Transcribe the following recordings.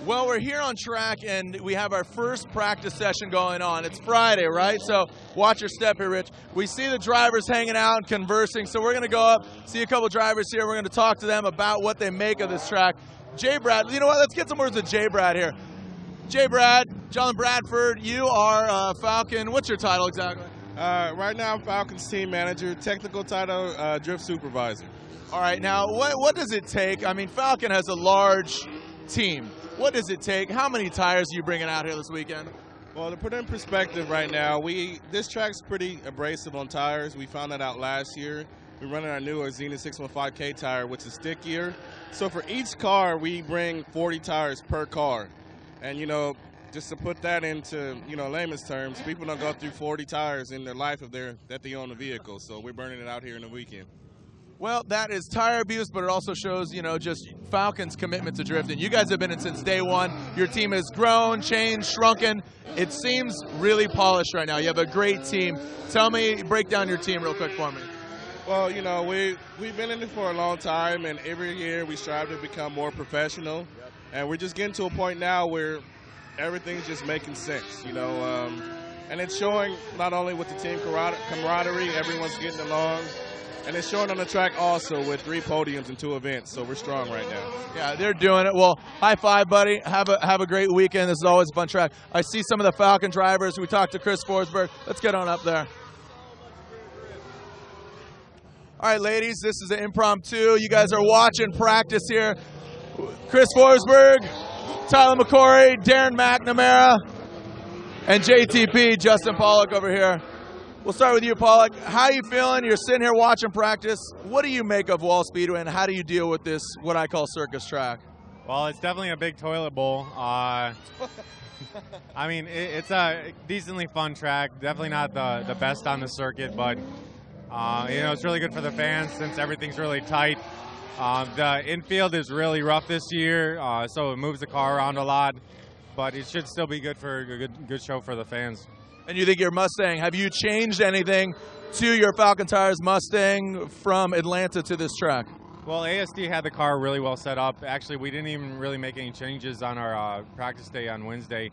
Well, we're here on track, and we have our first practice session going on. It's Friday, right? So watch your step here, Rich. We see the drivers hanging out and conversing, so we're going to go up, see a couple drivers here. We're going to talk to them about what they make of this track. J. Brad, you know what? Let's get some words with J. Brad here. J. Brad, John Bradford, you are Falken. What's your title exactly? Right now, I'm Falken's team manager. Technical title, drift supervisor. All right, now what does it take? I mean, Falken has a large team. What does it take? How many tires are you bringing out here this weekend? Well, to put it in perspective right now, this track's pretty abrasive on tires. We found that out last year. We're running our new Zenith 615K tire, which is stickier. So for each car, we bring 40 tires per car. And, you know, just to put that into, you know, layman's terms, people don't go through 40 tires in their life that they own a vehicle. So we're burning it out here in the weekend. Well, that is tire abuse, but it also shows, you know, just Falken's commitment to drifting. You guys have been in since day one. Your team has grown, changed, shrunken. It seems really polished right now. You have a great team. Tell me, break down your team real quick for me. Well, you know, we've been in it for a long time, and every year we strive to become more professional. And we're just getting to a point now where everything's just making sense, you know. And it's showing not only with the team camaraderie, everyone's getting along, and it's showing on the track also with 3 podiums and 2 events, so we're strong right now. Yeah, they're doing it. Well, high five, buddy. Have a great weekend. This is always a fun track. I see some of the Falken drivers. We talked to Chris Forsberg. Let's get on up there. All right, ladies, this is an impromptu. You guys are watching practice here. Chris Forsberg, Tyler McCory, Darren McNamara, and JTP, Justin Pollock over here. We'll start with you, Pollock. How are you feeling? You're sitting here watching practice. What do you make of Wall Speedway, and how do you deal with this, what I call circus track? Well, it's definitely a big toilet bowl. I mean, it's a decently fun track. Definitely not the best on the circuit, but you know, it's really good for the fans since everything's really tight. The infield is really rough this year, so it moves the car around a lot, but it should still be good for a good show for the fans. And you think your Mustang, have you changed anything to your Falken Tires Mustang from Atlanta to this track? Well, ASD had the car really well set up. Actually, we didn't even really make any changes on our practice day on Wednesday.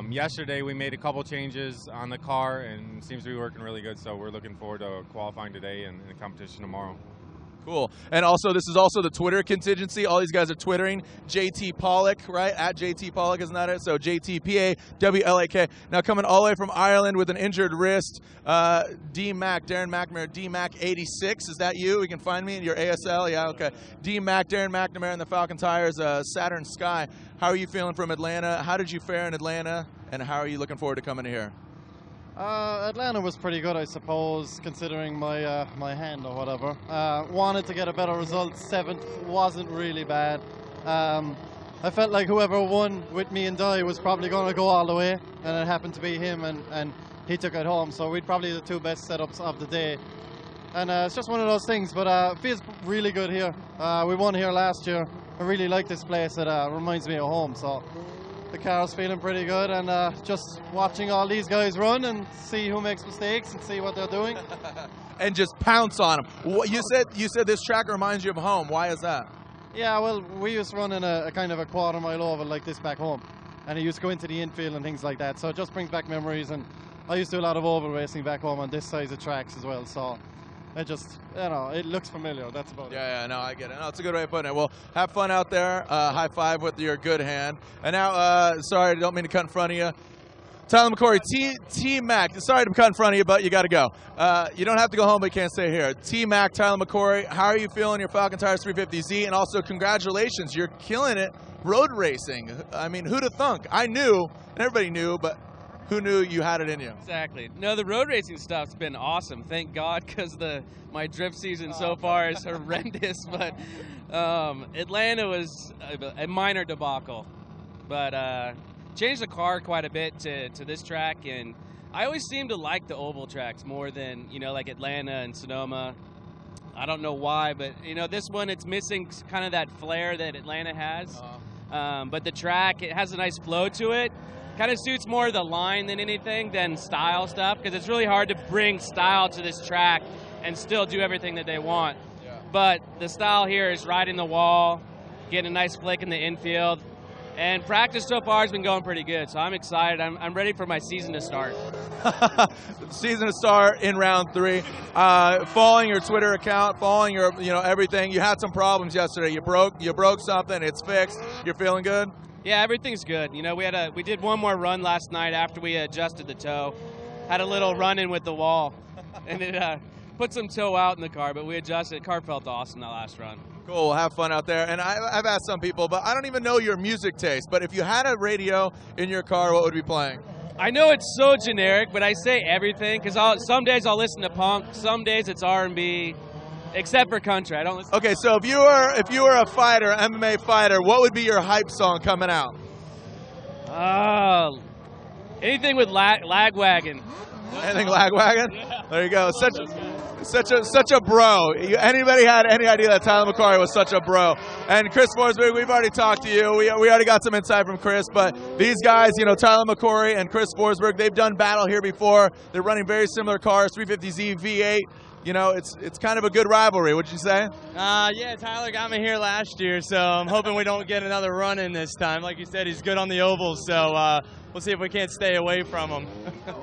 Yesterday, we made a couple changes on the car, and it seems to be working really good, so we're looking forward to qualifying today and the competition tomorrow. Cool. And also, this is also the Twitter contingency. All these guys are Twittering. JT Pollock, right? At JT Pollock, isn't that it? So JTPAWLAK. Now coming all the way from Ireland with an injured wrist, D-Mac, Darren McNamara, D-Mac86. Is that you? You can find me in your ASL? Yeah, okay. D-Mac, Darren McNamara and the Falken Tires, Saturn Sky. How are you feeling from Atlanta? How did you fare in Atlanta? And how are you looking forward to coming here? Atlanta was pretty good, I suppose, considering my my hand or whatever. Wanted to get a better result. 7th wasn't really bad. I felt like whoever won with me and Di was probably going to go all the way, and it happened to be him, and he took it home. So we'd probably the 2 best setups of the day. And it's just one of those things, but it feels really good here. We won here last year. I really like this place. It reminds me of home. So the car's feeling pretty good, and just watching all these guys run and see who makes mistakes and see what they're doing. And just pounce on them. You said this track reminds you of home. Why is that? Yeah, well, we used to run in a kind of a quarter-mile oval like this back home, and it used to go into the infield and things like that. So it just brings back memories, and I used to do a lot of oval racing back home on this size of tracks as well. So it just, you know, it looks familiar. That's about it. Yeah, no, I get it. No, it's a good way of putting it. Well, have fun out there. High five with your good hand. And now, sorry, I don't mean to cut in front of you. Tyler McCory, T-Mac. Sorry to cut in front of you, but you got to go. You don't have to go home, but you can't stay here. T-Mac, Tyler McCory, how are you feeling your Falken Tires 350Z? And also, congratulations. You're killing it road racing. I mean, who'd have thunk? I knew, and everybody knew, but who knew you had it in you? Exactly. No, the road racing stuff's been awesome. Thank God, because my drift season so far is horrendous. But Atlanta was a minor debacle. But changed the car quite a bit to this track, and I always seem to like the oval tracks more than, you know, like Atlanta and Sonoma. I don't know why, but, you know, this one, it's missing kind of that flair that Atlanta has. But the track, it has a nice flow to it. Kind of suits more the line than anything than style stuff, because it's really hard to bring style to this track and still do everything that they want. Yeah. But the style here is riding the wall, getting a nice flick in the infield, And practice so far has been going pretty good, so I'm excited. I'm ready for my season to start. Season to start in round 3. Following your Twitter account, following your everything. You had some problems yesterday. You broke something. It's fixed. You're feeling good? Yeah, everything's good. You know, we did one more run last night after we adjusted the toe. Had a little run in with the wall, and it put some toe out in the car, but we adjusted. The car felt awesome that last run. Cool, have fun out there. And I've asked some people, but I don't even know your music taste. But if you had a radio in your car, what would be playing? I know it's so generic, but I say everything because some days I'll listen to punk, some days it's R&B, except for country. I don't listen. Okay, so if you were a fighter, MMA fighter, what would be your hype song coming out? Anything with Lagwagon. Anything Lagwagon? Yeah. There you go. Such a bro. Anybody had any idea that Tyler McCrory was such a bro? And Chris Forsberg, we've already talked to you. We already got some insight from Chris, but these guys, Tyler McCrory and Chris Forsberg, they've done battle here before. They're running very similar cars, 350Z V8. It's kind of a good rivalry, would you say? Yeah, Tyler got me here last year, so I'm hoping we don't get another run in this time. Like you said, he's good on the ovals, so we'll see if we can't stay away from him.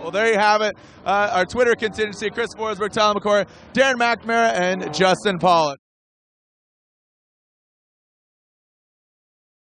Well, there you have it. Our Twitter contingency, Chris Forsberg, Tyler McCrory, Darren McNamara, and Justin Pollock.